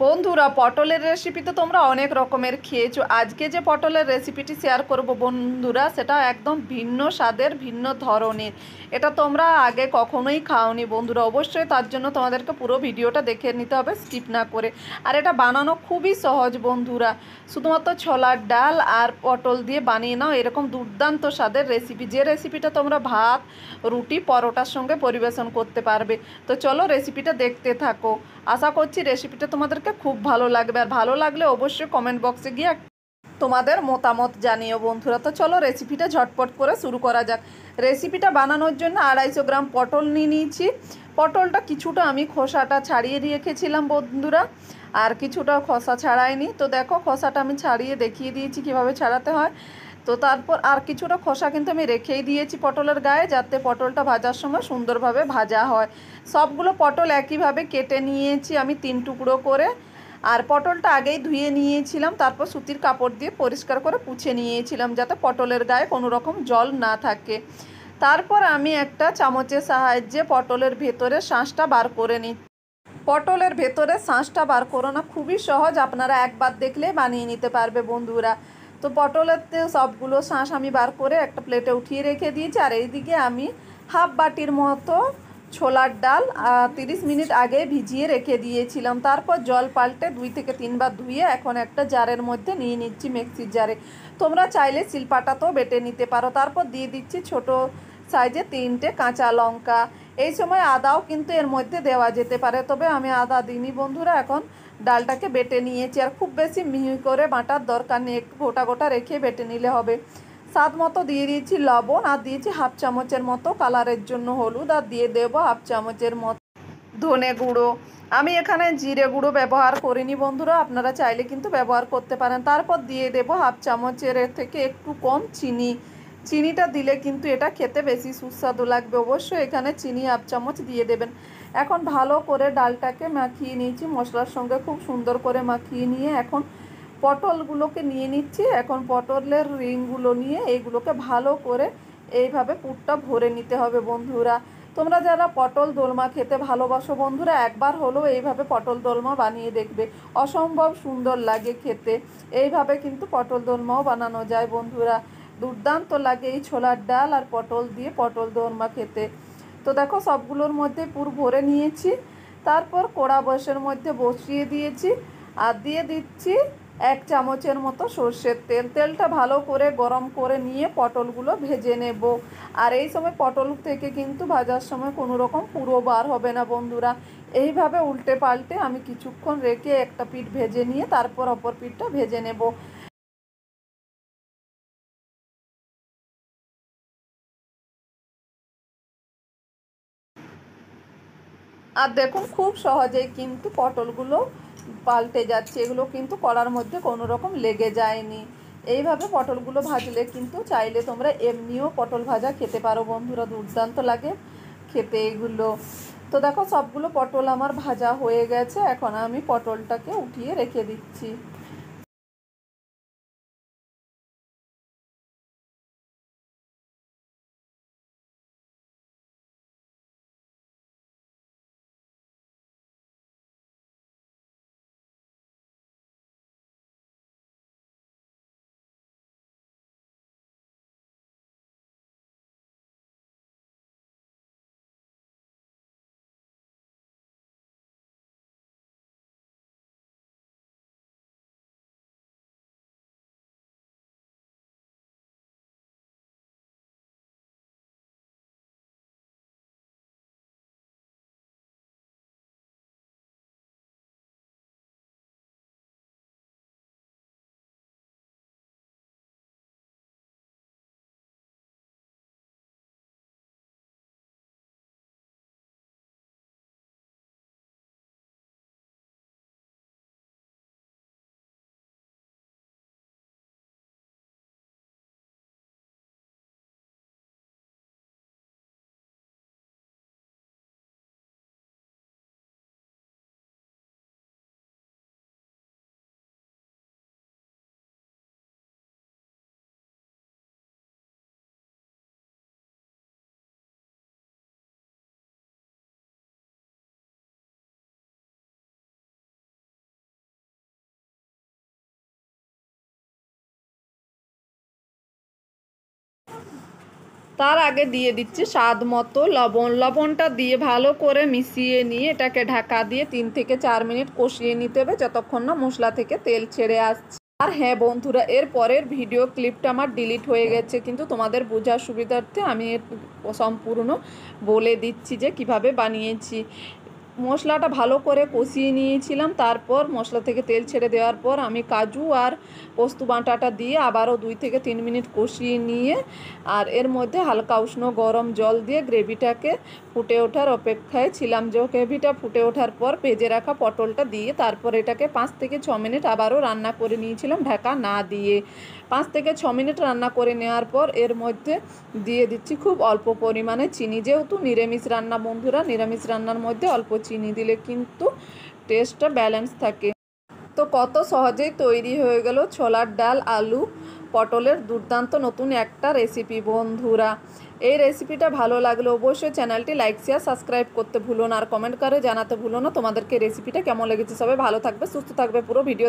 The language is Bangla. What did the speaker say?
বন্ধুরা, পটলের রেসিপি তো তোমরা অনেক রকমের খেয়েছো। আজকে যে পটলের রেসিপিটি শেয়ার করব বন্ধুরা, সেটা একদম ভিন্ন স্বাদের, ভিন্ন ধরনের। এটা তোমরা আগে কখনোই খাওনি বন্ধুরা। অবশ্যই তার জন্য তোমাদেরকে পুরো ভিডিওটা দেখে নিতে হবে, স্কিপ না করে। আর এটা বানানো খুবই সহজ বন্ধুরা। শুধুমাত্র ছোলার ডাল আর পটল দিয়ে বানিয়ে নাও এরকম দুর্দান্ত স্বাদের রেসিপি, যে রেসিপিটা তোমরা ভাত, রুটি, পরোটার সঙ্গে পরিবেশন করতে পারবে। তো চলো রেসিপিটা দেখতে থাকো। আশা করছি রেসিপিটা তোমাদেরকে খুব ভালো লাগবে। আর ভালো লাগলে অবশ্যই কমেন্ট বক্সে গিয়ে তোমাদের মতামত জানিও বন্ধুরা। তো চলো রেসিপিটা ঝটপট করে শুরু করা যাক। রেসিপিটা বানানোর জন্য 250 গ্রাম পটল নিয়ে নিয়েছি। পটলটা কিছুটা আমি খোসাটা ছাড়িয়ে রেখেছিলাম বন্ধুরা, আর কিছুটা খোসা ছাড়াইনি। তো দেখো, খোসাটা আমি ছাড়িয়ে দেখিয়ে দিয়েছি কিভাবে ছাড়াতে হয়। তো তারপর আর কিছুটা খোসা কিন্তু আমি রেখেই দিয়েছি পটলের গায়ে, যাতে পটলটা ভাজার সময় সুন্দরভাবে ভাজা হয়। সবগুলো পটল একইভাবে কেটে নিয়েছি আমি 3 টুকরো করে। আর পটলটা আগেই ধুয়ে নিয়েছিলাম, তারপর সুতির কাপড় দিয়ে পরিষ্কার করে পুছে নিয়েছিলাম, যাতে পটলের গায়ে কোনো রকম জল না থাকে। তারপর আমি একটা চামচের সাহায্যে পটলের ভেতরে শাঁসটা বার করে নিই। পটলের ভেতরে শাঁসটা বার করানো খুবই সহজ, আপনারা একবার দেখলে বানিয়ে নিতে পারবে বন্ধুরা। তো পটলের সবগুলো শাঁস আমি বার করে একটা প্লেটে উঠিয়ে রেখে দিয়েছি। আর এইদিকে আমি হাফ বাটির মতো ছোলার ডাল 30 মিনিট আগে ভিজিয়ে রেখে দিয়েছিলাম। তারপর জল পাল্টে 2 থেকে 3 বার ধুয়ে এখন একটা জারের মধ্যে নিয়ে নিচ্ছি, মিক্সির জারে। তোমরা চাইলে শিলপাটাতেও বেটে নিতে পারো। তারপর দিয়ে দিচ্ছি ছোট সাইজে 3টে কাঁচা লঙ্কা। এই সময় আদাও কিন্তু এর মধ্যে দেওয়া যেতে পারে, তবে আমি আদা দিইনি বন্ধুরা। এখন ডালটাকে বেটে নিয়েছি, আর খুব বেশি মিহি করে বাটার দরকার নেই, একটু গোটা গোটা রেখে বেটে নিলে হবে। স্বাদ মতো দিয়ে দিয়েছি লবণ, আর দিয়েছি হাফ চামচের মতো কালারের জন্য হলুদ, আর দিয়ে দেবো হাফ চামচের মতো ধনে গুঁড়ো। আমি এখানে জিরে গুঁড়ো ব্যবহার করিনি বন্ধুরা, আপনারা চাইলে কিন্তু ব্যবহার করতে পারেন। তারপর দিয়ে দেবো হাফ চামচের থেকে একটু কম চিনি। চিনিটা দিলে কিন্তু এটা খেতে বেশি সুস্বাদু লাগবে। অবশ্যই এখানে চিনি হাফ চামচ দিয়ে দেবেন। এখন ভালো করে ডালটাকে মাখিয়ে নিয়েছি মশলার সঙ্গে, খুব সুন্দর করে মাখিয়ে নিয়ে এখন পটলগুলোকে নিয়ে নিচ্ছি। এখন পটলের রিংগুলো নিয়ে এইগুলোকে ভালো করে এইভাবে পুরটা ভরে নিতে হবে বন্ধুরা। তোমরা যারা পটল দোলমা খেতে ভালোবাসো বন্ধুরা, একবার হলেও এইভাবে পটল দোলমা বানিয়ে দেখবে, অসম্ভব সুন্দর লাগে খেতে। এইভাবে কিন্তু পটল দোলমাও বানানো যায় বন্ধুরা, দুর্দান্ত লাগে এই ছোলার ডাল আর পটল দিয়ে পটল দোলমা খেতে। তো দেখো, সবগুলোর মধ্যে পুর ভরে নিয়েছি। তারপর কড়া বসের মধ্যে বসিয়ে দিয়েছি, আর দিয়ে দিচ্ছি 1 চামচের মতো সর্ষের তেল। তেলটা ভালো করে গরম করে নিয়ে পটলগুলো ভেজে নেব। আর এই সময় পটল থেকে কিন্তু ভাজার সময় কোনো রকম পুরো বার হবে না বন্ধুরা। এইভাবে উল্টে পাল্টে আমি কিছুক্ষণ রেখে একটা পিঠ ভেজে নিয়ে তারপর অপর পিঠটা ভেজে নেব। আর দেখুন, খুব সহজেই কিন্তু পটলগুলো পাল্টে যাচ্ছে, এগুলো কিন্তু কড়ার মধ্যে কোনো রকম লেগে যায়নি। এইভাবে পটলগুলো ভাজলে কিন্তু চাইলে তোমরা এমনিও পটল ভাজা খেতে পারো বন্ধুরা, দুর্দান্ত লাগে খেতে এগুলো। তো দেখো, সবগুলো পটল আমার ভাজা হয়ে গেছে, এখন আমি পটলটাকে উঠিয়ে রেখে দিচ্ছি। তার আগে দিয়ে দিচ্ছি স্বাদ মতো লবণ। লবণটা দিয়ে ভালো করে মিশিয়ে নিয়ে এটাকে ঢাকা দিয়ে 3 থেকে 4 মিনিট কষিয়ে নিতে হবে যতক্ষণ না মশলা থেকে তেল ছেড়ে আসছে। আর হ্যাঁ বন্ধুরা, এর পরের ভিডিও ক্লিপটা আমার ডিলিট হয়ে গেছে, কিন্তু তোমাদের বোঝার সুবিধার্থে আমি সম্পূর্ণ বলে দিচ্ছি যে কিভাবে বানিয়েছি। মশলাটা ভালো করে কষিয়ে নিয়েছিলাম, তারপর মশলা থেকে তেল ছেড়ে দেওয়ার পর আমি কাজু আর পোস্ত বাটাটা দিয়ে আবারও 2 থেকে 3 মিনিট কষিয়ে নিয়ে আর এর মধ্যে হালকা উষ্ণ গরম জল দিয়ে গ্রেভিটাকে ফুটে ওঠার অপেক্ষায় ছিলাম। যে গ্রেভিটা ফুটে ওঠার পর ভেজে রাখা পটলটা দিয়ে তারপর এটাকে 5 থেকে 6 মিনিট আবারও রান্না করে নিয়েছিলাম ঢাকা না দিয়ে। 5 থেকে 6 মিনিট রান্না করে নেওয়ার পর এর মধ্যে দিয়ে দিচ্ছি খুব অল্প পরিমাণে চিনি। যেহেতু নিরামিষ রান্না বন্ধুরা, নিরামিষ রান্নার মধ্যে অল্প চিনি দিলে কিন্তু টেস্টটা ব্যালেন্স থাকে। তো কত সহজেই তৈরি হয়ে গেল ছোলার ডাল আলু পটলের দুর্দান্ত নতুন একটা রেসিপি বন্ধুরা। এই রেসিপিটা ভালো লাগলে অবশ্যই চ্যানেলটি লাইক শেয়ার সাবস্ক্রাইব করতে ভুলো না, আর কমেন্ট করে জানাতে ভুলো না তোমাদেরকে রেসিপিটা কেমন লেগেছে। সবাই ভালো থাকবে, সুস্থ থাকবে, পুরো ভিডিও